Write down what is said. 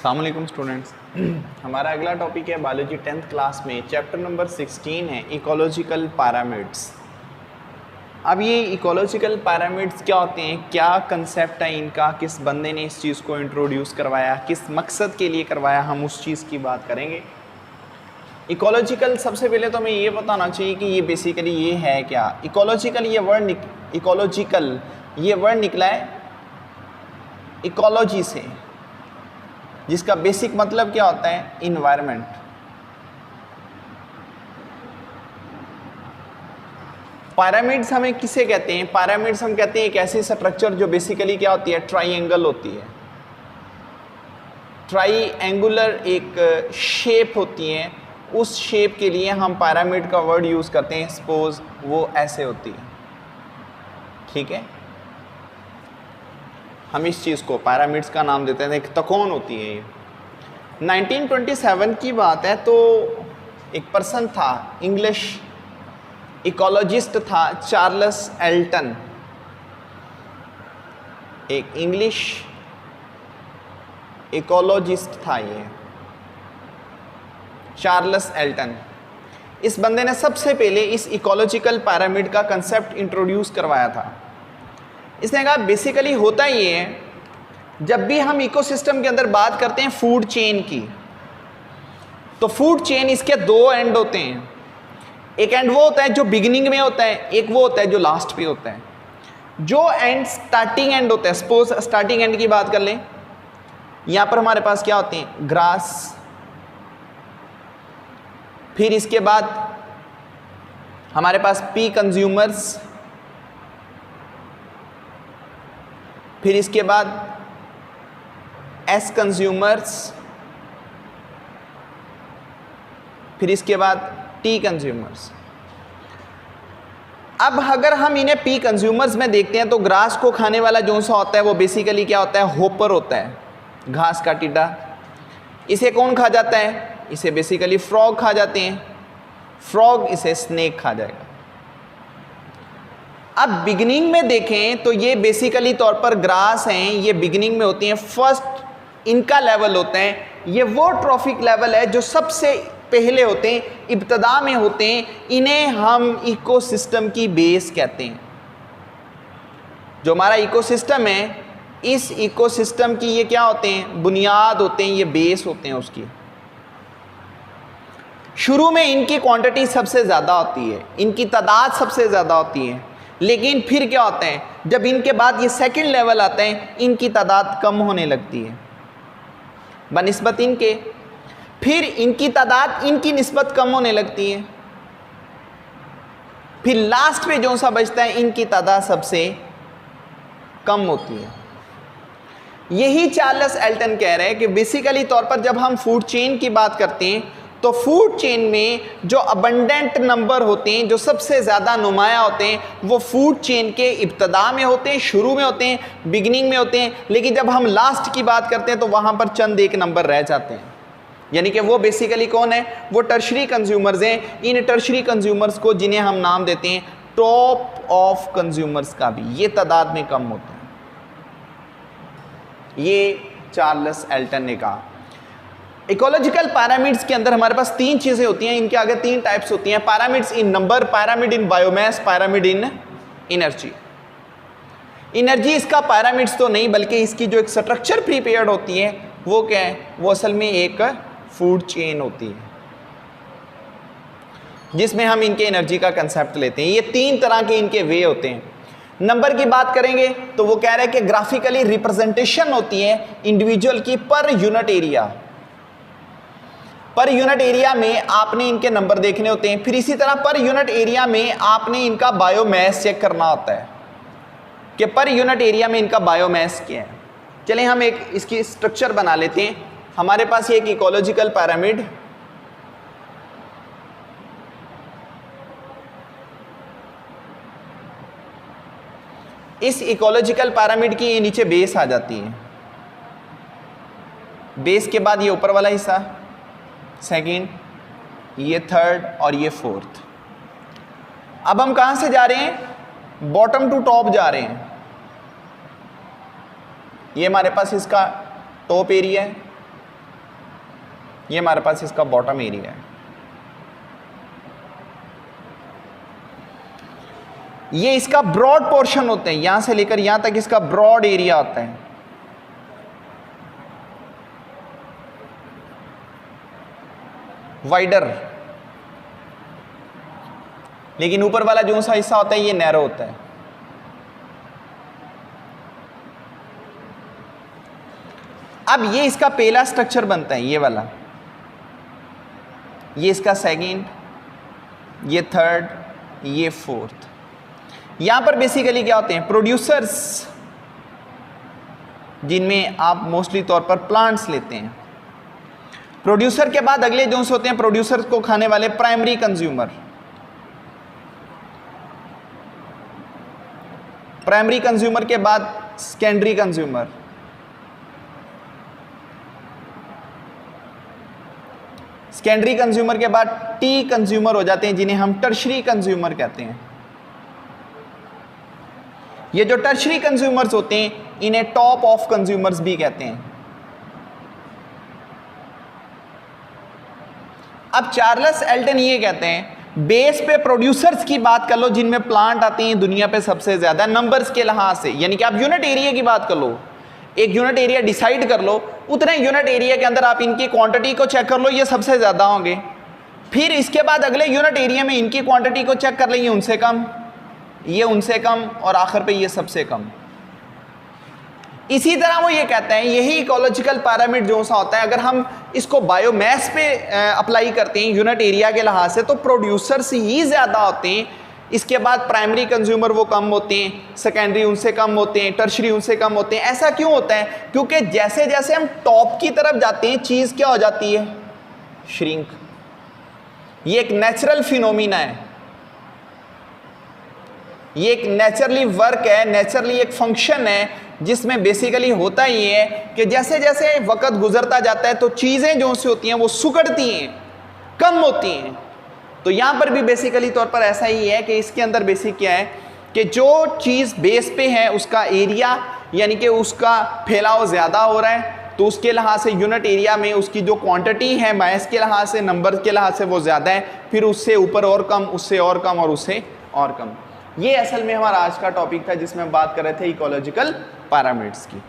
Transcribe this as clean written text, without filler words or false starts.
अस्सलाम वालेकुम स्टूडेंट्स। हमारा अगला टॉपिक है बायोलॉजी 10th क्लास में चैप्टर नंबर 16 है इकोलॉजिकल पैरामिड्स। अब ये इकोलॉजिकल पैरामिड्स क्या होते हैं, क्या कंसेप्ट है इनका, किस बंदे ने इस चीज़ को इंट्रोड्यूस करवाया, किस मकसद के लिए करवाया, हम उस चीज़ की बात करेंगे। इकोलॉजिकल, सबसे पहले तो हमें ये बताना चाहिए कि ये बेसिकली ये है क्या। इकोलॉजिकल ये वर्ड निकला है इकोलॉजी से, जिसका बेसिक मतलब क्या होता है, इन्वायरमेंट। पिरामिड्स हमें किसे कहते हैं, पिरामिड्स हम कहते हैं एक ऐसी स्ट्रक्चर जो बेसिकली क्या होती है, ट्राइंगल होती है। ट्राइंगुलर एक शेप होती है, उस शेप के लिए हम पिरामिड का वर्ड यूज करते हैं। सपोज वो ऐसे होती है, ठीक है, हम इस चीज़ को पिरामिड्स का नाम देते हैं। एक त्रिकोण होती है ये। 1927 की बात है, तो एक पर्सन था, इंग्लिश इकोलॉजिस्ट था, चार्ल्स एल्टन। एक इंग्लिश इकोलॉजिस्ट था ये, चार्ल्स एल्टन। इस बंदे ने सबसे पहले इस इकोलॉजिकल पिरामिड का कंसेप्ट इंट्रोड्यूस करवाया था। इसने कहा बेसिकली होता ये है, जब भी हम इकोसिस्टम के अंदर बात करते हैं फूड चेन की, तो फूड चेन इसके दो एंड होते हैं। एक एंड वो होता है जो बिगिनिंग में होता है, एक वो होता है जो लास्ट पे होता है। जो एंड स्टार्टिंग एंड होता है, सपोज स्टार्टिंग एंड की बात कर लें, यहां पर हमारे पास क्या होते हैं, ग्रास। फिर इसके बाद हमारे पास पी कंज्यूमर्स, फिर इसके बाद एस कंज्यूमर्स, फिर इसके बाद टी कंज्यूमर्स। अब अगर हम इन्हें पी कंज्यूमर्स में देखते हैं, तो ग्रास को खाने वाला जो सा होता है वो बेसिकली क्या होता है, होपर होता है, घास का टिड्डा। इसे कौन खा जाता है, इसे बेसिकली फ्रॉग खा जाते हैं। फ्रॉग इसे स्नेक खा जाएगा। अब बिगिनिंग में देखें तो ये बेसिकली तौर पर ग्रास हैं, ये बिगिनिंग में होती हैं, फर्स्ट इनका लेवल होता है। ये वो ट्रॉफिक लेवल है जो सबसे पहले होते हैं, इब्तदा में होते हैं। इन्हें हम इकोसिस्टम की बेस कहते हैं। जो हमारा इकोसिस्टम है, इस इकोसिस्टम की ये क्या होते हैं, बुनियाद होते हैं, ये बेस होते हैं उसकी। शुरू में इनकी क्वांटिटी सबसे ज़्यादा होती है, इनकी तादाद सबसे ज़्यादा होती है, लेकिन फिर क्या होता है, जब इनके बाद ये सेकंड लेवल आता है, इनकी तादाद कम होने लगती है बनिस्बत इनके। फिर इनकी तादाद इनकी निस्बत कम होने लगती है। फिर लास्ट पे जो सा बचता है, इनकी तादाद सबसे कम होती है। यही चार्ल्स एल्टन कह रहे हैं कि बेसिकली तौर पर जब हम फूड चेन की बात करते हैं, तो फूड चेन में जो अबंडेंट नंबर होते हैं, जो सबसे ज़्यादा नुमाया होते हैं, वो फूड चेन के इब्तदा में होते हैं, शुरू में होते हैं, बिगिनिंग में होते हैं। लेकिन जब हम लास्ट की बात करते हैं, तो वहाँ पर चंद एक नंबर रह जाते हैं। यानी कि वो बेसिकली कौन है, वो टर्शरी कंज्यूमर्स हैं। इन टर्शरी कंज्यूमर्स को, जिन्हें हम नाम देते हैं टॉप ऑफ कंज्यूमर्स का भी, ये तादाद में कम होते हैं। ये चार्ल्स एल्टन ने कहा। इकोलॉजिकल पिरामिड्स के अंदर हमारे पास तीन चीज़ें होती हैं, इनके आगे तीन टाइप्स होती हैं। पिरामिड्स इन नंबर, पिरामिड इन बायोमास, पिरामिड इन एनर्जी। एनर्जी इसका पिरामिड्स तो नहीं, बल्कि इसकी जो एक स्ट्रक्चर प्रीपेयर्ड होती है, वो क्या है, वो असल में एक फूड चेन होती है, जिसमें हम इनके एनर्जी का कंसेप्ट लेते हैं। ये तीन तरह के इनके वे होते हैं। नंबर की बात करेंगे तो वो कह रहे हैं कि ग्राफिकली रिप्रेजेंटेशन होती है इंडिविजुअल की per unit area. Per unit area में आपने इनके नंबर देखने होते हैं। फिर इसी तरह पर यूनिट एरिया में आपने इनका बायोमास चेक करना होता है कि पर यूनिट एरिया में इनका बायोमास क्या है। चलें हम एक इसकी स्ट्रक्चर बना लेते हैं। हमारे पास ये एक इकोलॉजिकल पिरामिड, इस इकोलॉजिकल पिरामिड की ये नीचे बेस आ जाती है। बेस के बाद ये ऊपर वाला हिस्सा, सेकंड, ये थर्ड और ये फोर्थ। अब हम कहां से जा रहे हैं, बॉटम टू टॉप जा रहे हैं। ये हमारे पास इसका टॉप एरिया है, ये हमारे पास इसका बॉटम एरिया है। ये इसका ब्रॉड पोर्शन होते हैं, यहां से लेकर यहां तक इसका ब्रॉड एरिया होता है। वाइडर, लेकिन ऊपर वाला जो सा हिस्सा होता है ये नैरो होता है। अब ये इसका पहला स्ट्रक्चर बनता है, ये वाला, ये इसका सेकंड, ये थर्ड, ये फोर्थ। यहां पर बेसिकली क्या होते हैं, प्रोड्यूसर्स, जिनमें आप मोस्टली तौर पर प्लांट्स लेते हैं। प्रोड्यूसर के बाद अगले जोन्स होते हैं प्रोड्यूसर को खाने वाले प्राइमरी कंज्यूमर। प्राइमरी कंज्यूमर के बाद सेकेंडरी कंज्यूमर। सेकेंडरी कंज्यूमर के बाद टी कंज्यूमर हो जाते हैं, जिन्हें हम टर्शरी कंज्यूमर कहते हैं। ये जो टर्शरी कंज्यूमर्स होते हैं इन्हें टॉप ऑफ कंज्यूमर्स भी कहते हैं। अब चार्ल्स एल्टन ये कहते हैं बेस पे प्रोड्यूसर्स की बात कर लो जिनमें प्लांट आते हैं दुनिया पे सबसे ज्यादा नंबर्स के लिहाज से, यानी कि आप यूनिट एरिया की बात कर लो, एक यूनिट एरिया डिसाइड कर लो, उतने यूनिट एरिया के अंदर आप इनकी क्वांटिटी को चेक कर लो, ये सबसे ज्यादा होंगे। फिर इसके बाद अगले यूनिट एरिया में इनकी क्वांटिटी को चेक कर लेंगे, उनसे कम, ये उनसे कम, और आखिर पे ये सबसे कम। इसी तरह वो ये कहते हैं यही इकोलॉजिकल पैरामीटर जो सा होता है, अगर हम इसको बायोमास पे अप्लाई करते हैं यूनिट एरिया के लिहाज से, तो प्रोड्यूसर्स ही ज़्यादा होते हैं, इसके बाद प्राइमरी कंज्यूमर वो कम होते हैं, सेकेंडरी उनसे कम होते हैं, टर्शरी उनसे कम होते हैं। ऐसा क्यों होता है? क्योंकि जैसे जैसे हम टॉप की तरफ जाते हैं चीज़ क्या हो जाती है, श्रिंक। ये एक नेचुरल फिनोमिना है, ये एक नेचुरली वर्क है, नेचुरली एक फंक्शन है, जिसमें बेसिकली होता ये है कि जैसे जैसे वक्त गुजरता जाता है तो चीज़ें जो से होती हैं वो सुकड़ती हैं, कम होती हैं। तो यहाँ पर भी बेसिकली तौर पर ऐसा ही है कि इसके अंदर बेसिक क्या है कि जो चीज़ बेस पे है उसका एरिया यानी कि उसका फैलाव ज़्यादा हो रहा है, तो उसके लिहाज से यूनिट एरिया में उसकी जो क्वांटिटी है मास के लिहाज से, नंबर के लिहाज से वो ज़्यादा है, फिर उससे ऊपर और कम, उससे और कम, और उससे और कम। ये असल में हमारा आज का टॉपिक था जिसमें हम बात कर रहे थे इकोलॉजिकल पैरामीटर्स की।